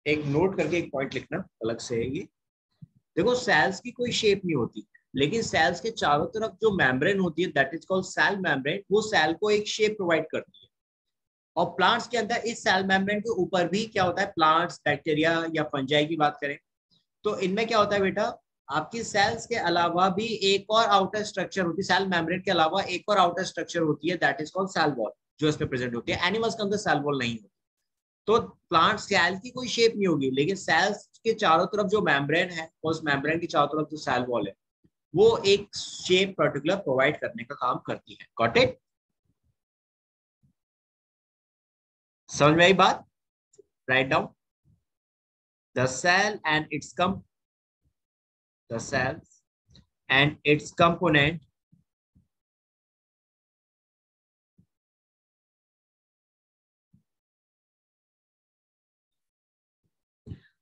एक नोट करके एक पॉइंट लिखना अलग से है ये। देखो सेल्स की कोई शेप नहीं होती, लेकिन सेल्स के चारों तरफ जो मेम्ब्रेन होती है that is called cell membrane, वो सेल को एक शेप प्रोवाइड करती है। और प्लांट्स के अंदर इस सेल मेम्ब्रेन के ऊपर भी क्या होता है, प्लांट्स, बैक्टीरिया या फंजाई की बात करें तो इनमें क्या होता है बेटा, आपकी सेल्स के अलावा भी एक और आउटर स्ट्रक्चर होती है, सेल मेम्ब्रेन के अलावा एक और आउटर स्ट्रक्चर होती है that is called cell wall, जो इसमें प्रेजेंट होती है। एनिमल्स के अंदर सेल वॉल नहीं होती। तो प्लांट सेल की कोई शेप नहीं होगी, लेकिन सेल्स के चारों तरफ जो मेम्ब्रेन है, उस मेम्ब्रेन के चारों तरफ जो सेल वॉल है, वो एक शेप पर्टिकुलर प्रोवाइड करने का काम करती है। Got it? समझ में आई बात? Right down the cell and it's come the cells and its component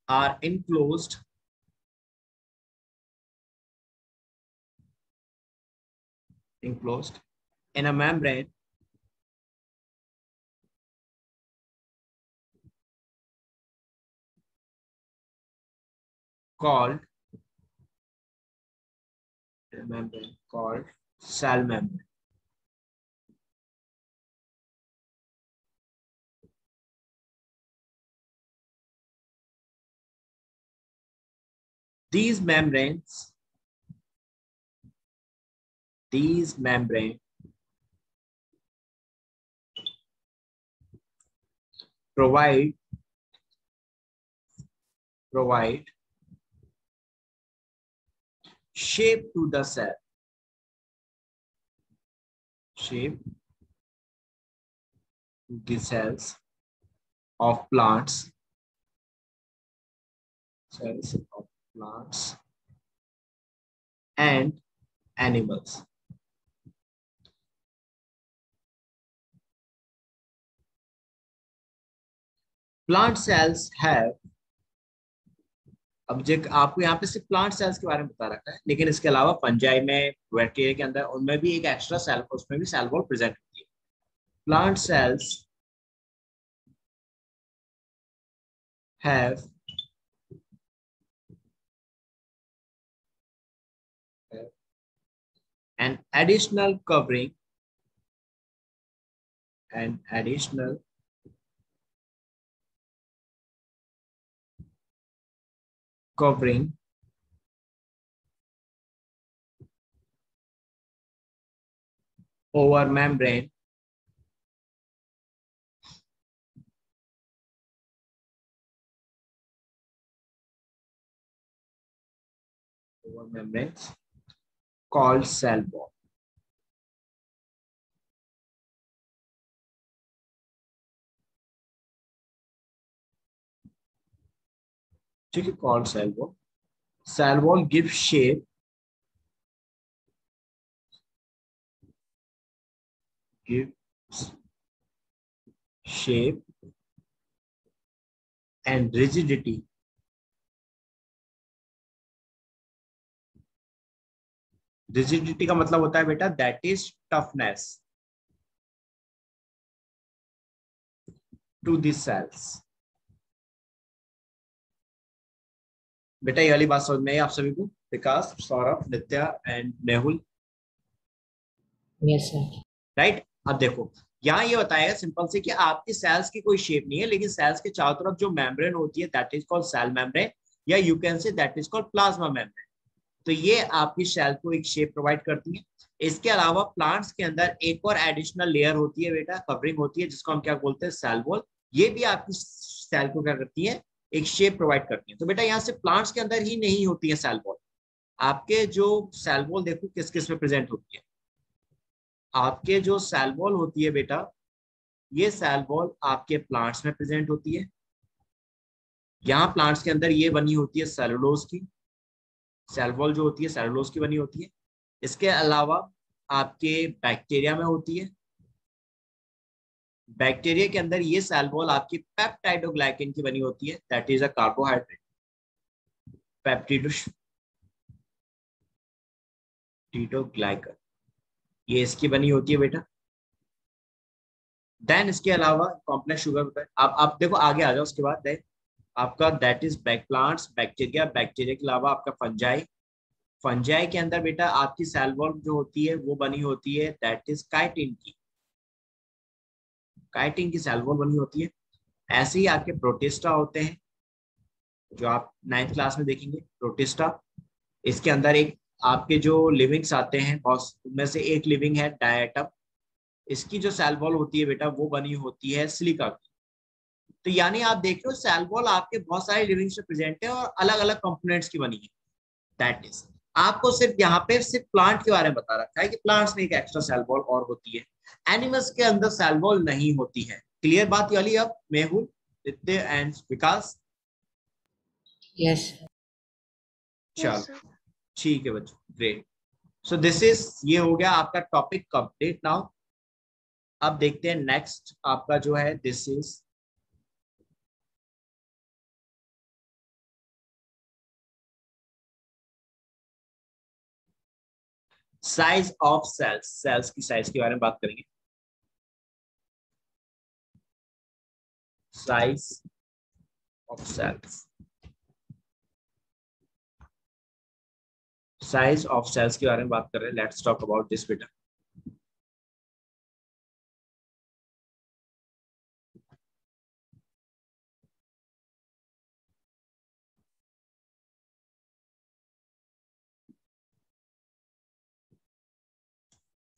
are enclosed in a membrane called cell membrane. These membranes provide shape to the cell, shape to the cells of plants, and animals. Plant cells have, अब जो आपको यहाँ पे सिर्फ plant cells के बारे में बता रखा है, लेकिन इसके अलावा फंजाई में, बैक्टीरिया के अंदर, उनमें भी एक एक्स्ट्रा सेल, उसमें भी सेल वॉल प्रेजेंट होती है। Plant cells have an additional covering over membrane called cell wall. ठीक है, called cell wall. Cell wall gives shape and rigidity का मतलब होता है बेटा that is toughness to this cells. बेटा ये वाली बात समझ में आई आप सभी को? Vikas, Saurabh, Nitya and Mehul? Yes sir. Right. अब देखो यहाँ ये बताया सिंपल से कि आपकी सेल्स की कोई शेप नहीं है, लेकिन सेल्स के चारों तरफ जो मेम्ब्रेन होती है that is called cell membrane, या you can say that is called plasma membrane. तो ये आपकी सेल को एक शेप प्रोवाइड करती है। इसके अलावा प्लांट्स के अंदर एक और एडिशनल लेयर होती है बेटा, कवरिंग होती है, जिसको हम क्या बोलते हैं, सेल वॉल। ये भी आपकी सेल को क्या करती है, एक शेप प्रोवाइड करती है। तो बेटा यहाँ से प्लांट्स के अंदर ही नहीं होती है सेल वॉल, आपके जो सेल वॉल देखो किस किस में प्रेजेंट होती है। आपके जो सेल वॉल होती है बेटा, ये सेल वॉल आपके प्लांट्स में प्रेजेंट होती है। यहाँ प्लांट्स के अंदर ये बनी होती है सेलुलोज की, सेल वॉल जो होती है सेलुलोज की बनी होती है। इसके अलावा आपके बैक्टीरिया में होती है। बैक्टीरिया के अंदर ये सेल वॉल आपकी पेप्टाइडोग्लाइकेन की बनी होती है, that is a carbohydrate, peptidoglycan, ये इसकी बनी होती है बेटा। देन इसके अलावा कॉम्प्लेक्स शुगर होता है। आप देखो आगे आ जाओ, उसके बाद आपका that is plants, bacteria, bacteria के अलावा आपका फंजाई, फंजाई के अंदर बेटा आपकी सेल वॉल जो होती है वो बनी होती है दैट इज काइटिन की, काइटिन की सेल वॉल बनी होती है। ऐसे ही आपके प्रोटिस्टा होते हैं जो आप 9th क्लास में देखेंगे, प्रोटिस्टा। इसके अंदर एक आपके जो लिविंग्स आते हैं बहुत, उनमें से एक लिविंग है डायटम, इसकी जो सेल वॉल होती है बेटा वो बनी होती है सिलिका की। तो यानी आप देख रहे हो सेल वॉल आपके बहुत सारे लिविंग्स में प्रेजेंट है और अलग अलग कंपोनेंट्स की बनी है। दैट इज, आपको सिर्फ यहाँ पे सिर्फ प्लांट के बारे में बता रखा है कि प्लांट्स में एक एक्स्ट्रा सेल वॉल और होती है, एनिमल्स के अंदर सेल वॉल नहीं होती है। क्लियर बात वाली? अब मेहुल, नित्य एंड विकास। यस चलो ठीक है बच्चों, ग्रेट। सो दिस इज, ये हो गया आपका टॉपिक कंप्लीट नाउ। अब देखते हैं नेक्स्ट आपका जो है, this is size of cells, cells की साइज के बारे में बात करेंगे। Size of cells, size of cells के बारे में बात कर रहे हैं। लेट्स टॉक अबाउट दिस बेटा।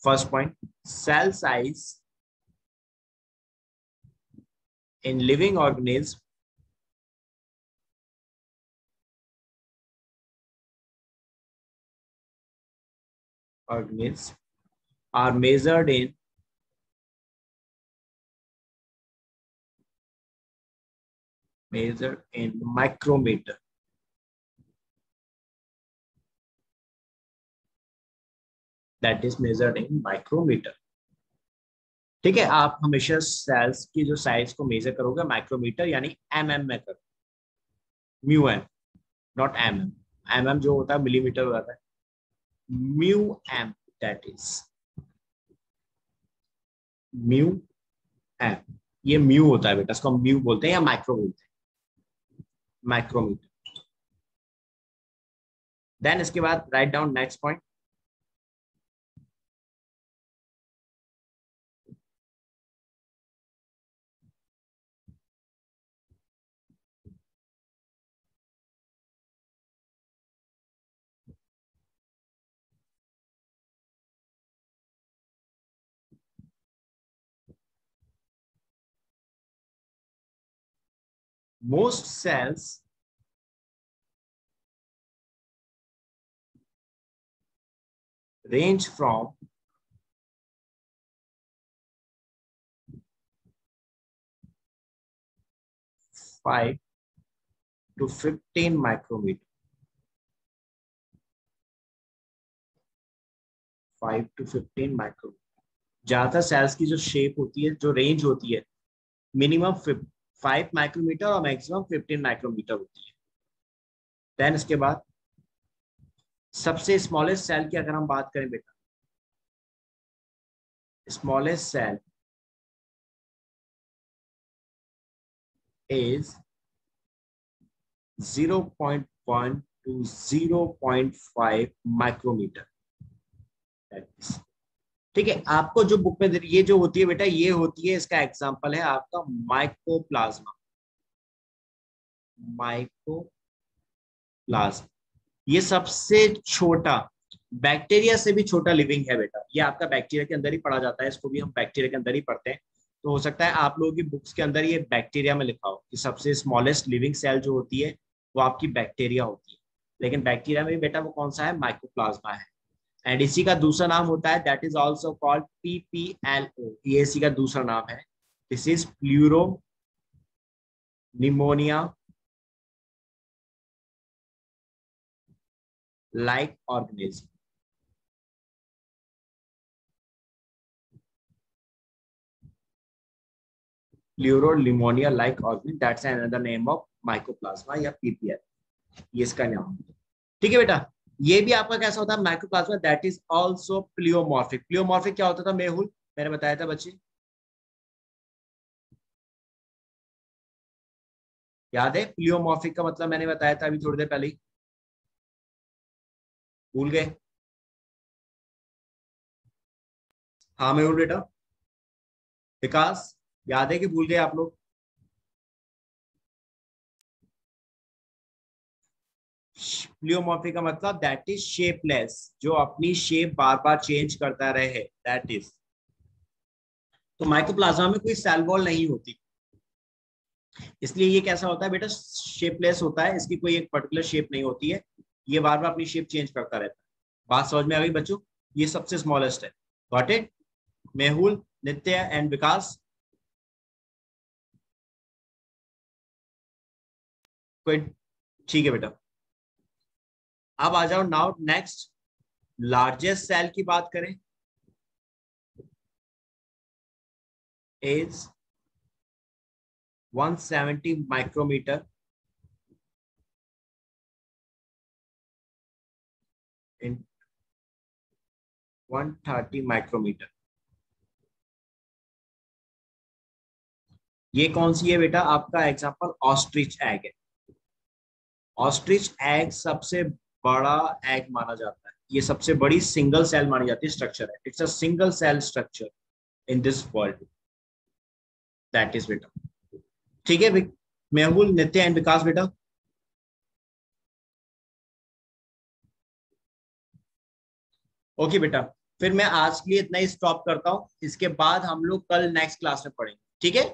First point, cell size in living organism organisms are measured in micrometer. That is measured in micrometer. ठीक है, आप हमेशा सेल्स की जो साइज को मेजर करोगे माइक्रोमीटर यानी में करो, म्यू एम, नॉट एम जो होता है मिलीमीटर हो जाता है, mu M, that is mu M. ये म्यू होता है बेटा, इसको हम म्यू बोलते हैं या माइक्रो बोलते हैं, माइक्रोमीटर। देन इसके बाद write down next point. Most cells range from 5 to 15 micrometer, 5 to 15 micrometer. ज्यादातर सेल्स की जो शेप होती है, जो रेंज होती है, मिनिमम 5 माइक्रोमीटर और मैक्सिमम 15 माइक्रोमीटर होती है। देन इसके बाद सबसे स्मॉलेस्ट सेल की अगर हम बात करें बेटा, smallest cell is 0.1 to 0.5 micrometer. ठीक है, आपको जो बुक में ये जो होती है बेटा, ये होती है, इसका एग्जांपल है आपका माइकोप्लाज्मा, माइकोप्लाज्मा। ये सबसे छोटा, बैक्टीरिया से भी छोटा लिविंग है बेटा। ये आपका बैक्टीरिया के अंदर ही पढ़ा जाता है, इसको भी हम बैक्टीरिया के अंदर ही पढ़ते हैं। तो हो सकता है आप लोगों की बुक्स के अंदर ये बैक्टीरिया में लिखा हो कि सबसे स्मॉलेस्ट लिविंग सेल जो होती है वो आपकी बैक्टीरिया होती है, लेकिन बैक्टीरिया में भी बेटा वो कौन सा है, माइकोप्लाज्मा है। एंड इसी का दूसरा नाम होता है that is also called PPLO, ये इसी का दूसरा नाम है। This is pleuropneumonia like organism. Pleuropneumonia like organism, that's another name of mycoplasma या PPL, ये इसका नाम। ठीक है बेटा, ये भी आपका कैसा होता है mycoplasma, that is also pleomorphic. Pleomorphic क्या होता था मेहुल, मैंने बताया था बच्चे, याद है प्लियोमॉर्फिक का मतलब मैंने बताया था अभी थोड़ी देर पहले ही, भूल गए? हाँ मेहुल बेटा, विकास, याद है कि भूल गए आप लोग? प्लियोमॉर्फिक का मतलब दैट इज शेपलेस, जो अपनी शेप बार बार चेंज करता रहे, दैट इज। तो माइकोप्लाज्मा में कोई सेल वॉल नहीं होती, इसलिए ये कैसा होता है बेटा, शेपलेस होता है, इसकी कोई एक पर्टिकुलर शेप नहीं होती है, ये बार बार अपनी शेप चेंज करता रहता है। बात समझ में आ गई बच्चों? ये सबसे स्मॉलेस्ट है। Got it? मेहुल, नित्य एंड विकास, कोई? ठीक है बेटा। अब आ जाओ नाउ नेक्स्ट, लार्जेस्ट सेल की बात करें, इज 170 माइक्रोमीटर इन 130 माइक्रोमीटर। ये कौन सी है बेटा? आपका एग्जांपल ऑस्ट्रिच एग है। ऑस्ट्रिच एग सबसे बड़ा एग माना जाता है, ये सबसे बड़ी सिंगल सेल मानी जाती है, स्ट्रक्चर है, it's a single cell structure in this world, that is बेटा। ठीक है मेहुल, नित्य एंड विकास बेटा। ओके बेटा, फिर मैं आज के लिए इतना ही स्टॉप करता हूँ, इसके बाद हम लोग कल नेक्स्ट क्लास में पढ़ेंगे, ठीक है?